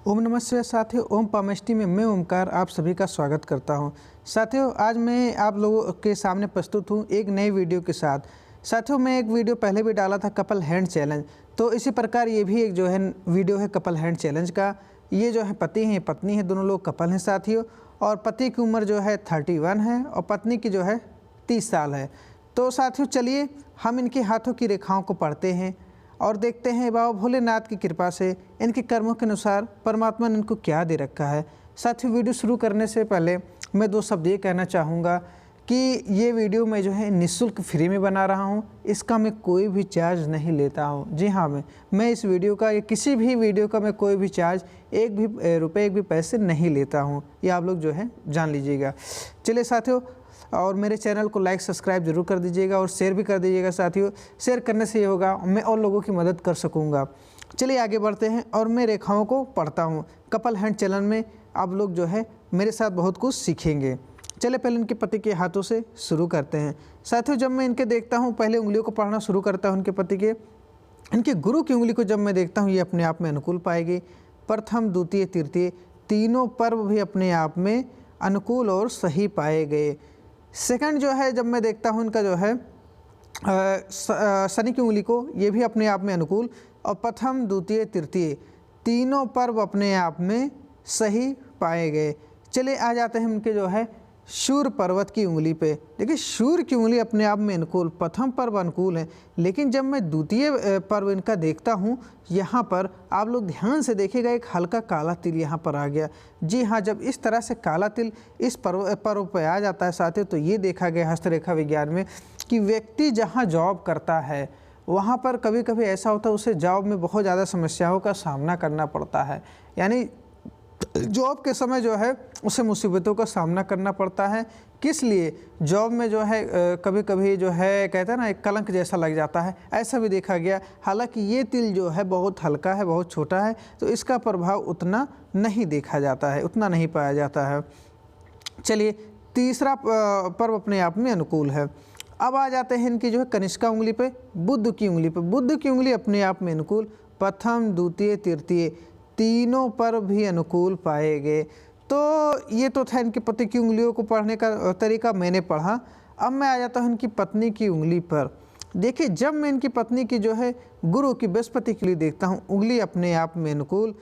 ओम नमः शिवाय साथियों, ओम पामेष्टि में मैं ओमकार आप सभी का स्वागत करता हूं। साथियों, आज मैं आप लोगों के सामने प्रस्तुत हूं एक नई वीडियो के साथ। साथियों, मैं एक वीडियो पहले भी डाला था कपल हैंड चैलेंज, तो इसी प्रकार ये भी एक जो है वीडियो है कपल हैंड चैलेंज का। ये जो है पति हैं पत्नी है, दोनों लोग कपल हैं साथियों, और पति की उम्र जो है 31 है और पत्नी की जो है 30 साल है। तो साथियों चलिए हम इनके हाथों की रेखाओं को पढ़ते हैं और देखते हैं बाबा भोलेनाथ की कृपा से इनके कर्मों के अनुसार परमात्मा ने इनको क्या दे रखा है। साथियों, वीडियो शुरू करने से पहले मैं दो शब्द ये कहना चाहूँगा कि ये वीडियो मैं जो है निःशुल्क फ्री में बना रहा हूँ, इसका मैं कोई भी चार्ज नहीं लेता हूँ। जी हाँ, मैं इस वीडियो का या किसी भी वीडियो का मैं कोई भी चार्ज एक भी रुपये एक भी पैसे नहीं लेता हूँ, ये आप लोग जो है जान लीजिएगा। चलिए साथियों, और मेरे चैनल को लाइक सब्सक्राइब जरूर कर दीजिएगा और शेयर भी कर दीजिएगा साथियों। शेयर करने से ये होगा मैं और लोगों की मदद कर सकूंगा। चलिए आगे बढ़ते हैं और मैं रेखाओं को पढ़ता हूँ। कपल हैंड चैनल में आप लोग जो है मेरे साथ बहुत कुछ सीखेंगे। चलिए पहले इनके पति के हाथों से शुरू करते हैं। साथियों, जब मैं इनके देखता हूँ पहले उंगलियों को पढ़ना शुरू करता हूँ इनके पति के। इनके गुरु की उंगली को जब मैं देखता हूँ ये अपने आप में अनुकूल पाएगी। प्रथम, द्वितीय, तृतीय तीनों पर्व भी अपने आप में अनुकूल और सही पाए गए। सेकंड जो है जब मैं देखता हूँ इनका जो है शनि की उंगली को, ये भी अपने आप में अनुकूल, और प्रथम, द्वितीय, तृतीय तीनों पर्व अपने आप में सही पाए गए। चलिए आ जाते हैं इनके जो है शूर पर्वत की उंगली पे। देखिए शूर की उंगली अपने आप में अनुकूल, प्रथम पर्व अनुकूल है, लेकिन जब मैं द्वितीय पर्व इनका देखता हूँ यहाँ पर आप लोग ध्यान से देखिएगा एक हल्का काला तिल यहाँ पर आ गया। जी हाँ, जब इस तरह से काला तिल इस पर्व पर आ जाता है साथियों, तो ये देखा गया हस्तरेखा विज्ञान में कि व्यक्ति जहाँ जॉब करता है वहाँ पर कभी कभी ऐसा होता है उसे जॉब में बहुत ज़्यादा समस्याओं का सामना करना पड़ता है। यानी जॉब के समय जो है उसे मुसीबतों का सामना करना पड़ता है। किस लिए? जॉब में जो है कभी कभी जो है कहते हैं ना एक कलंक जैसा लग जाता है, ऐसा भी देखा गया। हालांकि ये तिल जो है बहुत हल्का है, बहुत छोटा है, तो इसका प्रभाव उतना नहीं देखा जाता है, उतना नहीं पाया जाता है। चलिए तीसरा पर्व अपने आप में अनुकूल है। अब आ जाते हैं इनकी जो है कनिष्का उंगली पे, बुध की उंगली पे। बुध की उंगली अपने आप में अनुकूल, प्रथम, द्वितीय, तृतीय तीनों पर भी अनुकूल पाए गए। तो ये तो था इनके पति की उंगलियों को पढ़ने का तरीका, मैंने पढ़ा। अब मैं आ जाता हूँ इनकी पत्नी की उंगली पर। देखिए जब मैं इनकी पत्नी की जो है गुरु की बृहस्पति के लिए देखता हूँ, उंगली अपने आप में अनुकूल,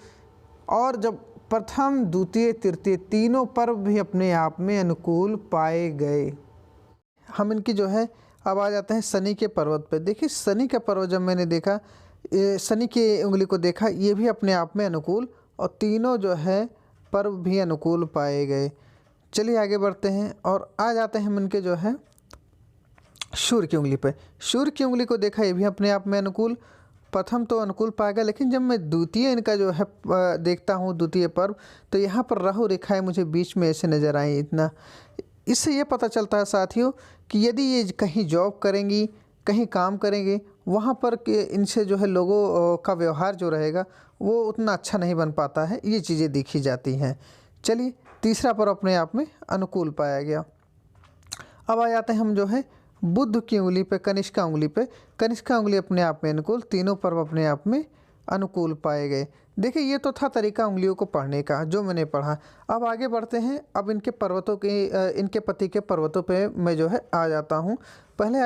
और जब प्रथम, द्वितीय, तृतीय तीनों पर्व भी अपने आप में अनुकूल पाए गए। हम इनकी जो है अब आ जाते हैं शनि के पर्वत पर। देखिए शनि का पर्वत जब मैंने देखा, शनि की उंगली को देखा, ये भी अपने आप में अनुकूल और तीनों जो है पर्व भी अनुकूल पाए गए। चलिए आगे बढ़ते हैं और आ जाते हैं हम इनके जो है शूर की उंगली पे। शूर की उंगली को देखा, ये भी अपने आप में अनुकूल, प्रथम तो अनुकूल पाएगा, लेकिन जब मैं द्वितीय इनका जो है देखता हूँ द्वितीय पर्व, तो यहाँ पर राहु रेखाएं मुझे बीच में ऐसे नज़र आई। इतना इससे ये पता चलता है साथियों कि यदि ये कहीं जॉब करेंगी, कहीं काम करेंगे, वहाँ पर इनसे जो है लोगों का व्यवहार जो रहेगा वो उतना अच्छा नहीं बन पाता है, ये चीज़ें देखी जाती हैं। चलिए तीसरा पर्व अपने आप में अनुकूल पाया गया। अब आ जाते हैं हम जो है बुध की उंगली पे, कनिष्का उंगली पे। कनिष्का उंगली अपने आप में अनुकूल, तीनों पर्व अपने आप में अनुकूल पाए गए। देखिए ये तो था तरीका उंगलियों को पढ़ने का जो मैंने पढ़ा। अब आगे बढ़ते हैं। अब इनके पर्वतों के इनके पति के पर्वतों पे मैं जो है आ जाता हूँ। पहले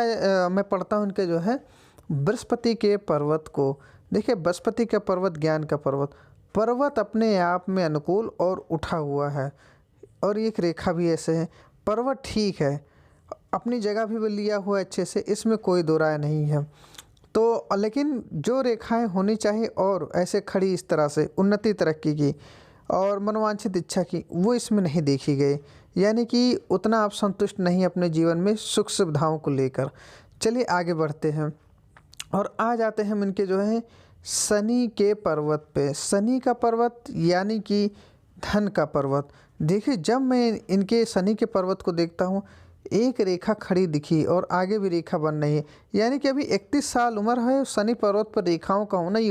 मैं पढ़ता हूँ इनके जो है बृहस्पति के पर्वत को। देखिए बृहस्पति का पर्वत ज्ञान का पर्वत, पर्वत अपने आप में अनुकूल और उठा हुआ है, और एक रेखा भी ऐसे है। पर्वत ठीक है, अपनी जगह भी लिया हुआ है अच्छे से, इसमें कोई दो राय नहीं है। तो लेकिन जो रेखाएं होनी चाहिए और ऐसे खड़ी इस तरह से उन्नति तरक्की की और मनोवांछित इच्छा की, वो इसमें नहीं देखी गई। यानी कि उतना आप संतुष्ट नहीं अपने जीवन में सुख सुविधाओं को लेकर। चलिए आगे बढ़ते हैं और आ जाते हैं हम इनके जो है शनि के पर्वत पे। शनि का पर्वत यानी कि धन का पर्वत। देखिए जब मैं इनके शनि के पर्वत को देखता हूँ, एक रेखा खड़ी दिखी और आगे भी रेखा बन रही है, यानी कि अभी 31 साल उम्र है। शनि पर्वत पर रेखाओं का होना ही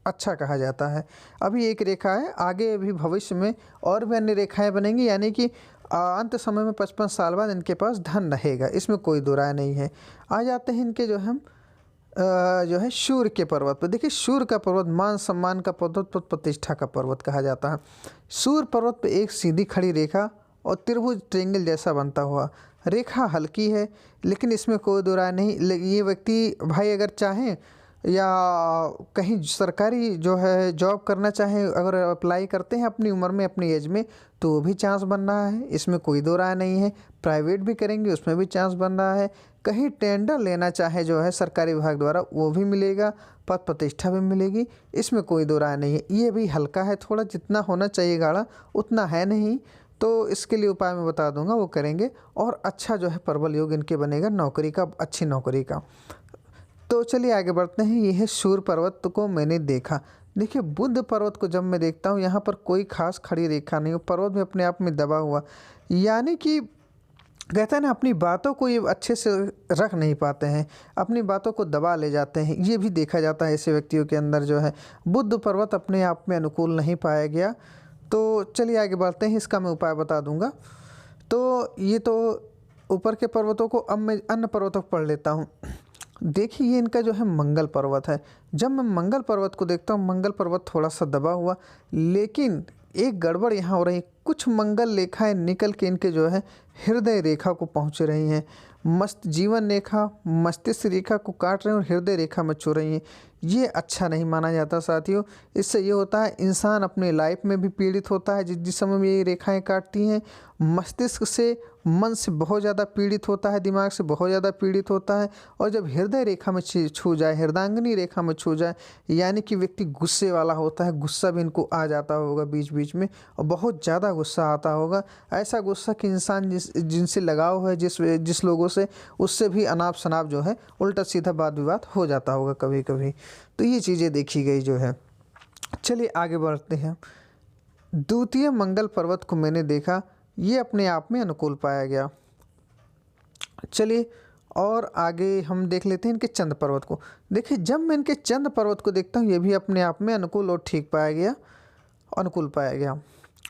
अच्छा कहा जाता है। अभी एक रेखा है, आगे भी भविष्य में और भी अन्य रेखाएं बनेंगी, यानी कि अंत समय में 55 साल बाद इनके पास धन रहेगा, इसमें कोई दो राय नहीं है। आ जाते हैं इनके जो हम जो है सूर्य के पर्वत पर। देखिए सूर्य का पर्वत मान सम्मान का पर्वत, पद प्रतिष्ठा का पर्वत कहा जाता है। सूर्य पर्वत पे एक सीधी खड़ी रेखा और त्रिभुज ट्रेंगल जैसा बनता हुआ रेखा हल्की है, लेकिन इसमें कोई दो राय नहीं। ये व्यक्ति भाई अगर चाहें या कहीं सरकारी जो है जॉब करना चाहें, अगर अप्लाई करते हैं अपनी उम्र में अपनी एज में, तो वो भी चांस बन रहा है, इसमें कोई दो राय नहीं है। प्राइवेट भी करेंगे उसमें भी चांस बन रहा है। कहीं टेंडर लेना चाहे जो है सरकारी विभाग द्वारा, वो भी मिलेगा, पद प्रतिष्ठा भी मिलेगी, इसमें कोई दो राय नहीं है। ये भी हल्का है थोड़ा, जितना होना चाहिए गाढ़ा उतना है नहीं, तो इसके लिए उपाय मैं बता दूंगा, वो करेंगे और अच्छा जो है प्रबल योग इनके बनेगा नौकरी का, अच्छी नौकरी का। तो चलिए आगे बढ़ते हैं। यह है सूर्य पर्वत को मैंने देखा। देखिए बुध पर्वत को जब मैं देखता हूँ, यहाँ पर कोई खास खड़ी रेखा नहीं हो, पर्वत भी अपने आप में दबा हुआ, यानी कि कहते हैं ना अपनी बातों को ये अच्छे से रख नहीं पाते हैं, अपनी बातों को दबा ले जाते हैं, ये भी देखा जाता है ऐसे व्यक्तियों के अंदर जो है। बुध पर्वत अपने आप में अनुकूल नहीं पाया गया। तो चलिए आगे बढ़ते हैं, इसका मैं उपाय बता दूंगा। तो ये तो ऊपर के पर्वतों को, अब मैं अन्य पर्वतों को पढ़ लेता हूँ। देखिए ये इनका जो है मंगल पर्वत है। जब मैं मंगल पर्वत को देखता हूँ, मंगल पर्वत थोड़ा सा दबा हुआ, लेकिन एक गड़बड़ यहाँ हो रही, कुछ मंगल रेखाएं निकल के इनके जो है हृदय रेखा को पहुँच रही हैं। मस्त जीवन रेखा मस्तिष्क रेखा को काट रहे हैं और हृदय रेखा में छू रही हैं। ये अच्छा नहीं माना जाता साथियों। इससे ये होता है इंसान अपने लाइफ में भी पीड़ित होता है, जिस समय में ये रेखाएं काटती हैं। मस्तिष्क से, मन से बहुत ज़्यादा पीड़ित होता है, दिमाग से बहुत ज़्यादा पीड़ित होता है। और जब हृदय रेखा में छू जाए, हृदयांगनी रेखा में छू जाए, यानी कि व्यक्ति गुस्से वाला होता है, गुस्सा भी इनको आ जाता होगा बीच बीच में, और बहुत ज़्यादा गुस्सा आता होगा। ऐसा गुस्सा कि इंसान जिनसे लगाव है, जिस लोगों से, उससे भी अनाप शनाप जो है उल्टा सीधा वाद विवाद हो जाता होगा कभी कभी। तो ये चीज़ें देखी गई जो है। चलिए आगे बढ़ते हैं। द्वितीय मंगल पर्वत को मैंने देखा, ये अपने आप में अनुकूल पाया गया। चलिए और आगे हम देख लेते हैं इनके चंद्र पर्वत को। देखिए जब मैं इनके चंद्र पर्वत को देखता हूँ, ये भी अपने आप में अनुकूल और ठीक पाया गया, अनुकूल पाया गया।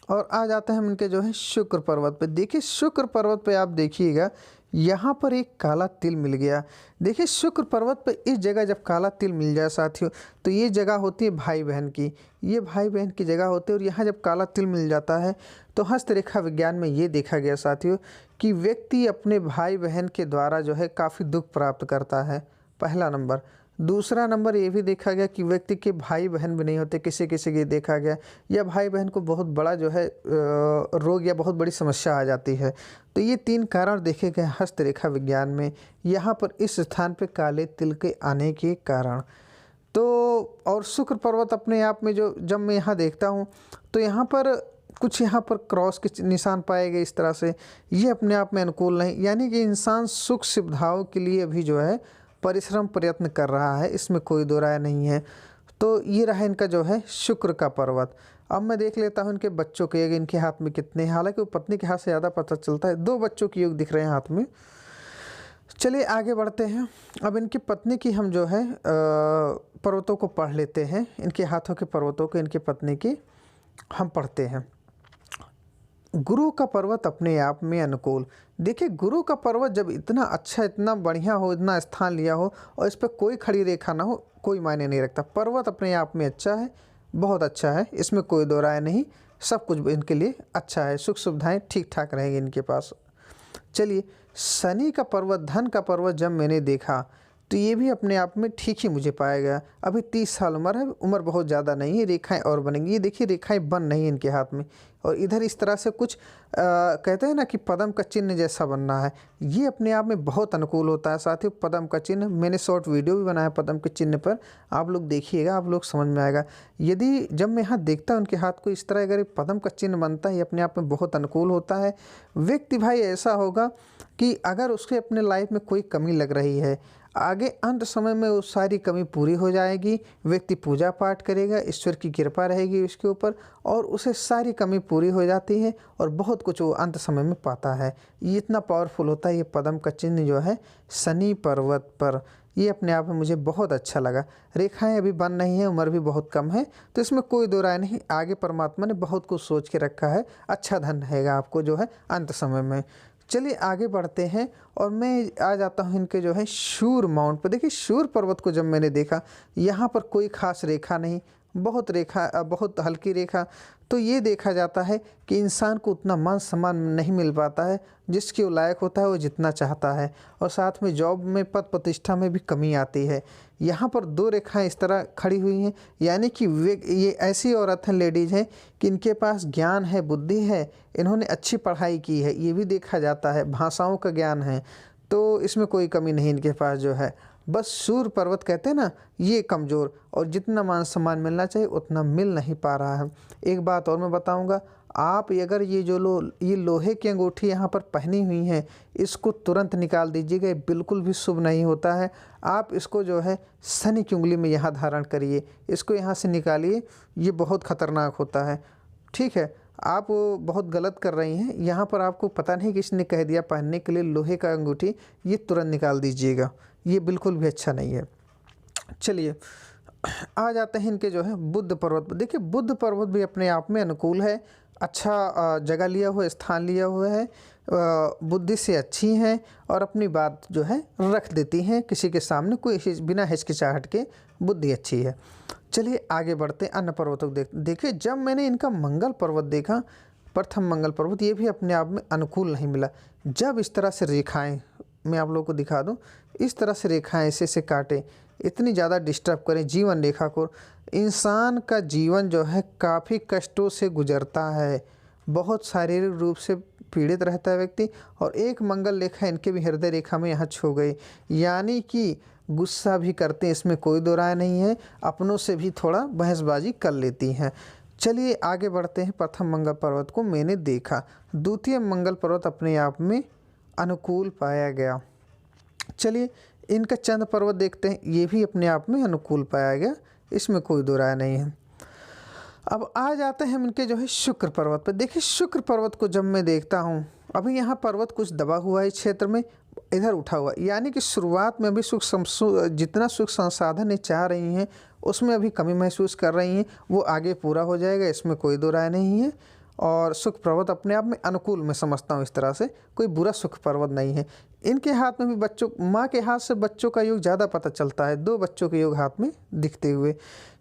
और आ जाते हैं हम इनके जो है शुक्र पर्वत पे। देखिए शुक्र पर्वत पे आप देखिएगा, यहाँ पर एक काला तिल मिल गया। देखिए शुक्र पर्वत पे इस जगह जब काला तिल मिल जाए साथियों, तो ये जगह होती है भाई बहन की, ये भाई बहन की जगह होती है। और यहाँ जब काला तिल मिल जाता है, तो हस्तरेखा विज्ञान में ये देखा गया साथियों कि व्यक्ति अपने भाई बहन के द्वारा जो है काफ़ी दुख प्राप्त करता है, पहला नंबर। दूसरा नंबर ये भी देखा गया कि व्यक्ति के भाई बहन भी नहीं होते, किसी किसी के देखा गया, या भाई बहन को बहुत बड़ा जो है रोग या बहुत बड़ी समस्या आ जाती है। तो ये 3 कारण देखे गए हस्तरेखा विज्ञान में, यहाँ पर इस स्थान पे काले तिल के आने के कारण। तो और शुक्र पर्वत अपने आप में जो जब मैं यहाँ देखता हूँ, तो यहाँ पर कुछ यहाँ पर क्रॉस के निशान पाए गए इस तरह से, ये अपने आप में अनुकूल नहीं, यानी कि इंसान सुख सुविधाओं के लिए अभी जो है परिश्रम प्रयत्न कर रहा है, इसमें कोई दो राय नहीं है। तो ये रहा इनका जो है शुक्र का पर्वत। अब मैं देख लेता हूँ इनके बच्चों के योग इनके हाथ में कितने हैं। हालांकि वो पत्नी के हाथ से ज़्यादा पता चलता है, 2 बच्चों के योग दिख रहे हैं हाथ में। चलिए आगे बढ़ते हैं। अब इनकी पत्नी की हम जो है पर्वतों को पढ़ लेते हैं, इनके हाथों के पर्वतों को, इनकी पत्नी की हम पढ़ते हैं। गुरु का पर्वत अपने आप में अनुकूल। देखिए गुरु का पर्वत जब इतना अच्छा, इतना बढ़िया हो, इतना स्थान लिया हो और इस पर कोई खड़ी रेखा ना हो, कोई मायने नहीं रखता। पर्वत अपने आप में अच्छा है, बहुत अच्छा है, इसमें कोई दो राय नहीं, सब कुछ इनके लिए अच्छा है, सुख सुविधाएं ठीक ठाक रहेंगी इनके पास। चलिए शनि का पर्वत, धन का पर्वत जब मैंने देखा, तो ये भी अपने आप में ठीक ही मुझे पाया गया। अभी 30 साल उम्र है, उम्र बहुत ज़्यादा नहीं है, रेखाएं और बनेंगी। ये देखिए रेखाएं बन नहीं इनके हाथ में, और इधर इस तरह से कुछ कहते हैं ना कि पद्म का चिन्ह जैसा बनना है, ये अपने आप में बहुत अनुकूल होता है साथियों। पद्म का चिन्ह, मैंने शॉर्ट वीडियो भी बनाया पद्म के चिन्ह पर, आप लोग देखिएगा, आप लोग समझ में आएगा। यदि जब मैं यहाँ देखता हूँ उनके हाथ को इस तरह, अगर पद्म का चिन्ह बनता है, ये अपने आप में बहुत अनुकूल होता है। व्यक्ति भाई ऐसा होगा कि अगर उसके अपने लाइफ में कोई कमी लग रही है, आगे अंत समय में वो सारी कमी पूरी हो जाएगी। व्यक्ति पूजा पाठ करेगा, ईश्वर की कृपा रहेगी उसके ऊपर, और उसे सारी कमी पूरी हो जाती है और बहुत कुछ वो अंत समय में पाता है। ये इतना पावरफुल होता है ये पद्म का चिन्ह जो है शनि पर्वत पर। ये अपने आप में मुझे बहुत अच्छा लगा। रेखाएं अभी बन नहीं है, उम्र भी बहुत कम है, तो इसमें कोई दो राय नहीं। आगे परमात्मा ने बहुत कुछ सोच के रखा है, अच्छा धन रहेगा आपको जो है अंत समय में। चलिए आगे बढ़ते हैं और मैं आ जाता हूँ इनके जो है शूर माउंट पर। देखिए शूर पर्वत को जब मैंने देखा, यहाँ पर कोई खास रेखा नहीं, बहुत हल्की रेखा। तो ये देखा जाता है कि इंसान को उतना मान सम्मान नहीं मिल पाता है जिसके वो लायक होता है, वो जितना चाहता है, और साथ में जॉब में पद प्रतिष्ठा में भी कमी आती है। यहाँ पर 2 रेखाएं इस तरह खड़ी हुई हैं, यानी कि वे ये ऐसी औरत हैं, लेडीज़ हैं कि इनके पास ज्ञान है, बुद्धि है, इन्होंने अच्छी पढ़ाई की है, ये भी देखा जाता है, भाषाओं का ज्ञान है, तो इसमें कोई कमी नहीं इनके पास जो है। बस शूर पर्वत कहते हैं ना, ये कमज़ोर, और जितना मान सम्मान मिलना चाहिए उतना मिल नहीं पा रहा है। एक बात और मैं बताऊंगा, आप अगर ये ये लोहे की अंगूठी यहाँ पर पहनी हुई हैं, इसको तुरंत निकाल दीजिएगा, ये बिल्कुल भी शुभ नहीं होता है। आप इसको जो है शनि की उंगली में यहाँ धारण करिए, इसको यहाँ से निकालिए, ये बहुत ख़तरनाक होता है। ठीक है, आप बहुत गलत कर रही हैं। यहाँ पर आपको पता नहीं किसने कह दिया पहनने के लिए लोहे का अंगूठी, ये तुरंत निकाल दीजिएगा, ये बिल्कुल भी अच्छा नहीं है। चलिए आ जाते हैं इनके जो है बुद्ध पर्वत पर। देखिए बुद्ध पर्वत भी अपने आप में अनुकूल है, अच्छा जगह लिया हुआ, स्थान लिया हुआ है, बुद्धि से अच्छी हैं और अपनी बात जो है रख देती हैं किसी के सामने, कोई बिना हिचकिचाहट के बुद्धि अच्छी है। चलिए आगे बढ़ते अन्य पर्वतों को देखिए जब मैंने इनका मंगल पर्वत देखा, प्रथम मंगल पर्वत, ये भी अपने आप में अनुकूल नहीं मिला। जब इस तरह से रेखाएं, मैं आप लोगों को दिखा दूं, इस तरह से रेखाएं ऐसे काटे, इतनी ज़्यादा डिस्टर्ब करें जीवन रेखा को, इंसान का जीवन जो है काफ़ी कष्टों से गुजरता है, बहुत शारीरिक रूप से पीड़ित रहता है व्यक्ति। और एक मंगल रेखा इनके भी हृदय रेखा में यहाँ छू गई, यानी कि गुस्सा भी करते हैं, इसमें कोई दो राय नहीं है, अपनों से भी थोड़ा बहसबाजी कर लेती हैं। चलिए आगे बढ़ते हैं। प्रथम मंगल पर्वत को मैंने देखा, द्वितीय मंगल पर्वत अपने आप में अनुकूल पाया गया। चलिए इनका चंद्र पर्वत देखते हैं, ये भी अपने आप में अनुकूल पाया गया, इसमें कोई दो राय नहीं है। अब आ जाते हैं इनके जो है शुक्र पर्वत पर। देखिए शुक्र पर्वत को जब मैं देखता हूँ, अभी यहाँ पर्वत कुछ दबा हुआ है इस क्षेत्र में, इधर उठा हुआ, यानी कि शुरुआत में अभी जितना सुख संसाधन ये चाह रही हैं उसमें अभी कमी महसूस कर रही हैं, वो आगे पूरा हो जाएगा, इसमें कोई दो राय नहीं है। और सुख पर्वत अपने आप में अनुकूल मैं समझता हूँ, इस तरह से कोई बुरा सुख पर्वत नहीं है। इनके हाथ में भी बच्चों, माँ के हाथ से बच्चों का योग ज़्यादा पता चलता है, 2 बच्चों के योग हाथ में दिखते हुए।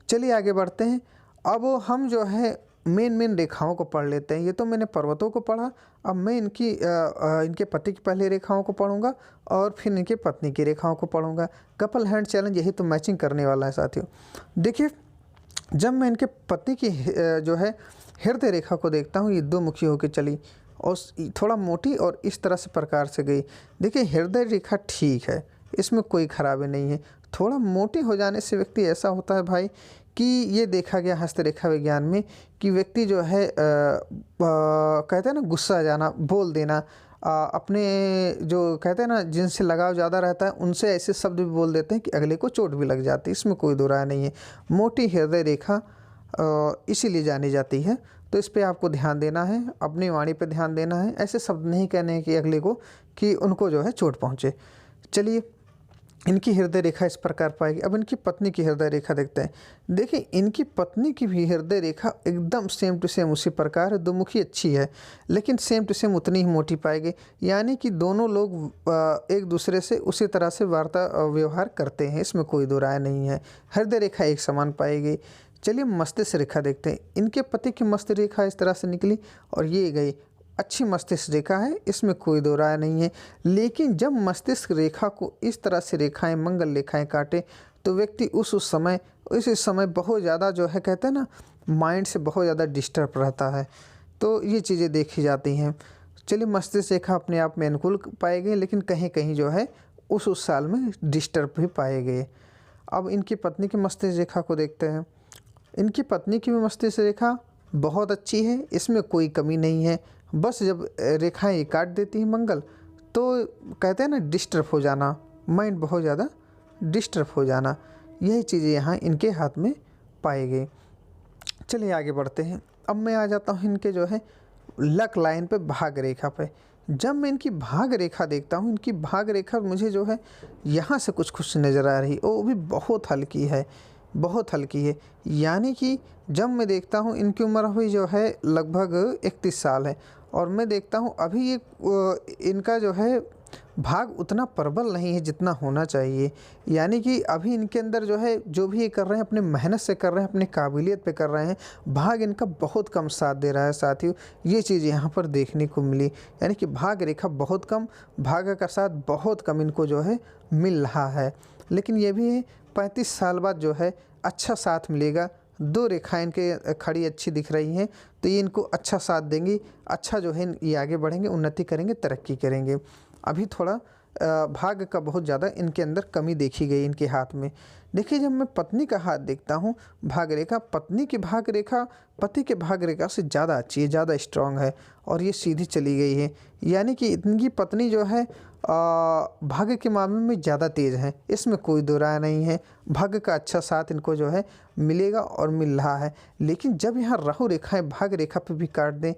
चलिए आगे बढ़ते हैं। अब हम जो है मेन रेखाओं को पढ़ लेते हैं। ये तो मैंने पर्वतों को पढ़ा, अब मैं इनके पति की पहली रेखाओं को पढ़ूंगा और फिर इनके पत्नी की रेखाओं को पढ़ूंगा। कपल हैंड चैलेंज यही तो मैचिंग करने वाला है साथियों। देखिए जब मैं इनके पति की जो है हृदय रेखा को देखता हूँ, ये 2 मुखी होकर चली और थोड़ा मोटी और इस तरह से प्रकार से गई। देखिए हृदय रेखा ठीक है, इसमें कोई खराबी नहीं है। थोड़ा मोटी हो जाने से व्यक्ति ऐसा होता है भाई कि ये देखा गया हस्तरेखा विज्ञान में कि व्यक्ति जो है कहते हैं ना गुस्सा आ जाना, बोल देना, अपने जो कहते हैं ना जिनसे लगाव ज़्यादा रहता है उनसे ऐसे शब्द भी बोल देते हैं कि अगले को चोट भी लग जाती है, इसमें कोई दो राय नहीं है। मोटी हृदय रेखा इसीलिए जानी जाती है, तो इस पे आपको ध्यान देना है, अपनी वाणी पे ध्यान देना है, ऐसे शब्द नहीं कहने हैं कि अगले को कि उनको जो है चोट पहुँचे। चलिए इनकी हृदय रेखा इस प्रकार पाएगी। अब इनकी पत्नी की हृदय रेखा देखते हैं। देखिए इनकी पत्नी की भी हृदय रेखा एकदम सेम टू सेम उसी प्रकार है, 2 मुखी अच्छी है लेकिन सेम टू सेम उतनी ही मोटी पाएगी, यानी कि दोनों लोग एक दूसरे से उसी तरह से वार्ता व्यवहार करते हैं, इसमें कोई दो राय नहीं है। हृदय रेखा एक समान पाएगी। चलिए मस्तिष्क रेखा देखते हैं। इनके पति की मस्तिष्क रेखा इस तरह से निकली और ये गई, अच्छी मस्तिष्क रेखा है, इसमें कोई दो राय नहीं है। लेकिन जब मस्तिष्क रेखा को इस तरह से रेखाएं, मंगल रेखाएं काटे तो व्यक्ति उस समय बहुत ज़्यादा जो है कहते हैं ना माइंड से बहुत ज़्यादा डिस्टर्ब रहता है, तो ये चीज़ें देखी जाती हैं। चलिए मस्तिष्क रेखा अपने आप में अनुकूल पाए गए, लेकिन कहीं कहीं जो है उस साल में डिस्टर्ब भी पाए गए। अब इनकी पत्नी की मस्तिष्क रेखा को देखते हैं। इनकी पत्नी की भी मस्तिष्क रेखा बहुत अच्छी है, इसमें कोई कमी नहीं है। बस जब रेखाएं काट देती हैं मंगल तो कहते हैं ना डिस्टर्ब हो जाना, माइंड बहुत ज़्यादा डिस्टर्ब हो जाना, यही चीज़ें यहाँ इनके हाथ में पाई गई। चलिए आगे बढ़ते हैं। अब मैं आ जाता हूँ इनके जो है लक लाइन पे, भाग रेखा पे। जब मैं इनकी भाग रेखा देखता हूँ, इनकी भाग रेखा मुझे जो है यहाँ से कुछ नज़र आ रही, वो भी बहुत हल्की है, बहुत हल्की है। यानी कि जब मैं देखता हूँ इनकी उम्र हुई जो है लगभग 31 साल है और मैं देखता हूँ अभी ये इनका जो है भाग उतना प्रबल नहीं है जितना होना चाहिए। यानी कि अभी इनके अंदर जो है, जो भी ये कर रहे हैं अपने मेहनत से कर रहे हैं, अपने काबिलियत पे कर रहे हैं, भाग इनका बहुत कम साथ दे रहा है साथियों। ये चीज़ यहाँ पर देखने को मिली, यानी कि भाग रेखा बहुत कम, भाग्य का साथ बहुत कम इनको जो है मिल रहा है। लेकिन ये भी है 35 साल बाद जो है अच्छा साथ मिलेगा। 2 रेखाएं इनके खड़ी अच्छी दिख रही हैं, तो ये इनको अच्छा साथ देंगी, अच्छा जो है ये आगे बढ़ेंगे, उन्नति करेंगे, तरक्की करेंगे। अभी थोड़ा भाग्य का बहुत ज़्यादा इनके अंदर कमी देखी गई इनके हाथ में। देखिए, जब मैं पत्नी का हाथ देखता हूँ, भाग रेखा, पत्नी की भाग रेखा पति के भाग रेखा से ज़्यादा अच्छी है, ज़्यादा स्ट्रांग है और ये सीधी चली गई है। यानी कि इनकी पत्नी जो है भाग्य के मामले में ज़्यादा तेज़ है, इसमें कोई दो राय नहीं है। भाग्य का अच्छा साथ इनको जो है मिलेगा और मिल रहा है। लेकिन जब यहाँ राहु रेखाएं भाग रेखा पे भी काट दें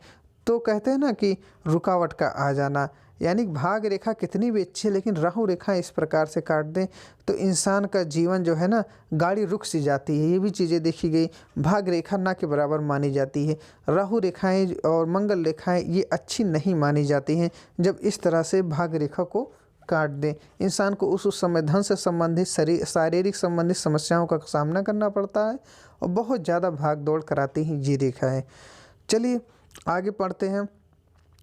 तो कहते हैं ना कि रुकावट का आ जाना। यानी भाग रेखा कितनी भी अच्छी है, लेकिन राहु रेखा इस प्रकार से काट दें तो इंसान का जीवन जो है ना, गाड़ी रुक सी जाती है। ये भी चीज़ें देखी गई। भाग रेखा ना के बराबर मानी जाती है। राहु रेखाएं और मंगल रेखाएं ये अच्छी नहीं मानी जाती हैं। जब इस तरह से भाग रेखा को काट दें, इंसान को उस समय धन से संबंधित, शारीरिक संबंधित समस्याओं का सामना करना पड़ता है और बहुत ज़्यादा भाग दौड़ कराती हैं ये रेखाएँ। चलिए आगे पढ़ते हैं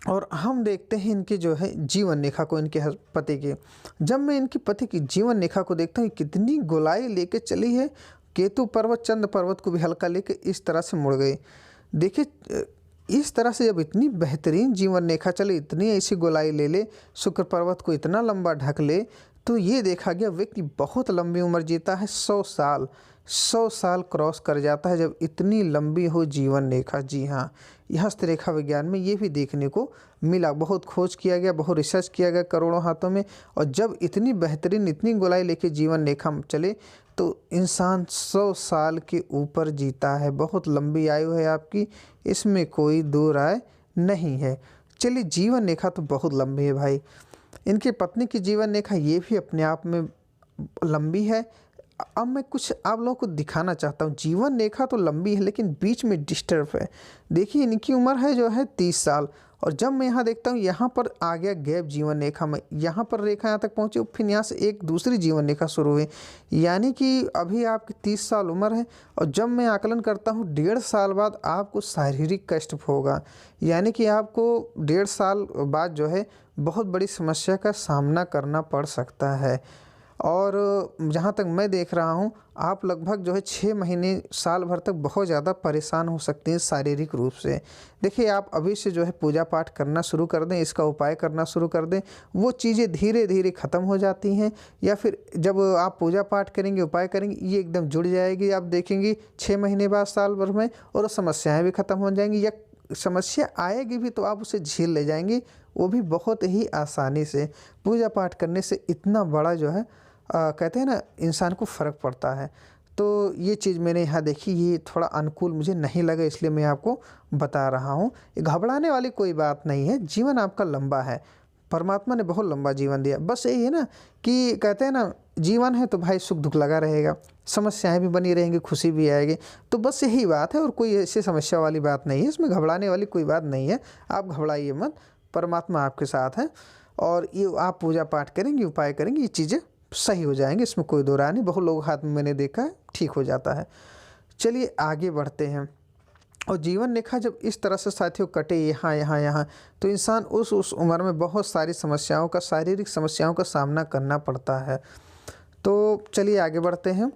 और हम देखते हैं इनकी जो है जीवन रेखा को, इनके पति के। जब मैं इनकी पति की जीवन रेखा को देखता हूँ, कितनी गोलाई लेके चली है। केतु पर्वत, चंद्र पर्वत को भी हल्का लेके इस तरह से मुड़ गए। देखिए, इस तरह से जब इतनी बेहतरीन जीवन रेखा चले, इतनी ऐसी गोलाई ले ले, शुक्र पर्वत को इतना लंबा ढक ले, तो ये देखा गया व्यक्ति बहुत लंबी उम्र जीता है। 100 साल क्रॉस कर जाता है जब इतनी लंबी हो जीवन रेखा। जी हाँ, यह हस्तरेखा विज्ञान में ये भी देखने को मिला। बहुत खोज किया गया, बहुत रिसर्च किया गया करोड़ों हाथों में, और जब इतनी बेहतरीन, इतनी गोलाई लेके जीवन रेखा चले तो इंसान 100 साल के ऊपर जीता है। बहुत लंबी आयु है आपकी, इसमें कोई दो राय नहीं है। चलिए, जीवन रेखा तो बहुत लंबी है भाई। इनकी पत्नी की जीवन रेखा ये भी अपने आप में लंबी है। अब मैं कुछ आप लोगों को दिखाना चाहता हूँ। जीवन रेखा तो लंबी है लेकिन बीच में डिस्टर्ब है। देखिए, इनकी उम्र है जो है 30 साल, और जब मैं यहाँ देखता हूँ यहाँ पर आ गया गैप जीवन रेखा में, यहाँ पर रेखा यहाँ तक पहुँची, फिर यहाँ से एक दूसरी जीवन रेखा शुरू हुई। यानी कि अभी आपकी 30 साल उम्र है और जब मैं आकलन करता हूँ 1.5 साल बाद आपको शारीरिक कष्ट होगा। यानी कि आपको 1.5 साल बाद जो है बहुत बड़ी समस्या का सामना करना पड़ सकता है। और जहाँ तक मैं देख रहा हूँ, आप लगभग जो है 6 महीने, साल भर तक बहुत ज़्यादा परेशान हो सकते हैं शारीरिक रूप से। देखिए, आप अभी से जो है पूजा पाठ करना शुरू कर दें, इसका उपाय करना शुरू कर दें, वो चीज़ें धीरे धीरे ख़त्म हो जाती हैं। या फिर जब आप पूजा पाठ करेंगे, उपाय करेंगे, ये एकदम जुड़ जाएगी। आप देखेंगे 6 महीने बाद, साल भर में, और समस्याएँ भी ख़त्म हो जाएंगी। या समस्या आएगी भी तो आप उसे झेल ले जाएंगे, वो भी बहुत ही आसानी से। पूजा पाठ करने से इतना बड़ा जो है कहते हैं ना, इंसान को फ़र्क पड़ता है। तो ये चीज़ मैंने यहाँ देखी, ये थोड़ा अनुकूल मुझे नहीं लगा, इसलिए मैं आपको बता रहा हूँ। घबराने वाली कोई बात नहीं है। जीवन आपका लंबा है, परमात्मा ने बहुत लंबा जीवन दिया। बस यही है ना कि कहते हैं ना, जीवन है तो भाई सुख दुख लगा रहेगा, समस्याएं भी बनी रहेंगी, खुशी भी आएगी। तो बस यही बात है, और कोई ऐसी समस्या वाली बात नहीं है, इसमें घबराने वाली कोई बात नहीं है। आप घबराइए मत, परमात्मा आपके साथ है, और ये आप पूजा पाठ करेंगे, उपाय करेंगे, ये चीज़ें सही हो जाएंगे, इसमें कोई दो राय नहीं। बहुत लोग हाथ में मैंने देखा है ठीक हो जाता है। चलिए आगे बढ़ते हैं। और जीवन रेखा जब इस तरह से साथियों कटे, यहाँ यहाँ यहाँ, तो इंसान उस उम्र में बहुत सारी समस्याओं का, शारीरिक समस्याओं का सामना करना पड़ता है। तो चलिए आगे बढ़ते हैं।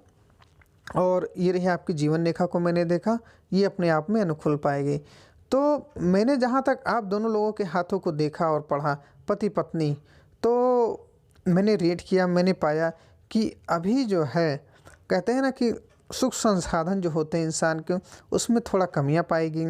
और ये रही आपकी जीवन रेखा को मैंने देखा, ये अपने आप में अनुकूल पाएगी। तो मैंने जहाँ तक आप दोनों लोगों के हाथों को देखा और पढ़ा, पति पत्नी, तो मैंने रीड किया, मैंने पाया कि अभी जो है कहते हैं ना कि सुख संसाधन जो होते हैं इंसान के, उसमें थोड़ा कमियां पाएगी।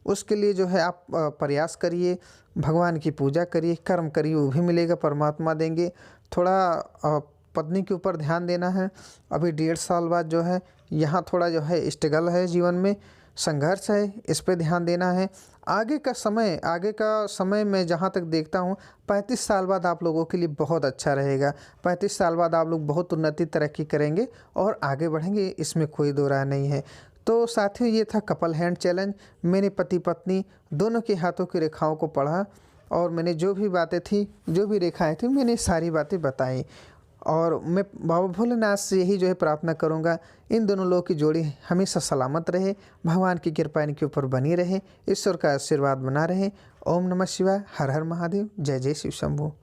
उसके लिए जो है आप प्रयास करिए, भगवान की पूजा करिए, कर्म करिए, वो भी मिलेगा, परमात्मा देंगे। थोड़ा पत्नी के ऊपर ध्यान देना है। अभी 1.5 साल बाद जो है यहाँ थोड़ा जो है स्ट्रगल है, जीवन में संघर्ष है, इस पे ध्यान देना है। आगे का समय मैं जहाँ तक देखता हूँ 35 साल बाद आप लोगों के लिए बहुत अच्छा रहेगा। 35 साल बाद आप लोग बहुत उन्नति तरक्की करेंगे और आगे बढ़ेंगे, इसमें कोई दो राय नहीं है। तो साथियों ये था कपल हैंड चैलेंज। मैंने पति पत्नी दोनों के हाथों की रेखाओं को पढ़ा और मैंने जो भी बातें थी, जो भी रेखाएं थी, मैंने सारी बातें बताई। और मैं बाबा भोलेनाथ से यही जो है प्रार्थना करूंगा, इन दोनों लोगों की जोड़ी हमेशा सलामत रहे, भगवान की कृपा इनके ऊपर बनी रहे, ईश्वर का आशीर्वाद बना रहे। ओम नमः शिवाय, हर हर महादेव, जय जय शिव शंभू।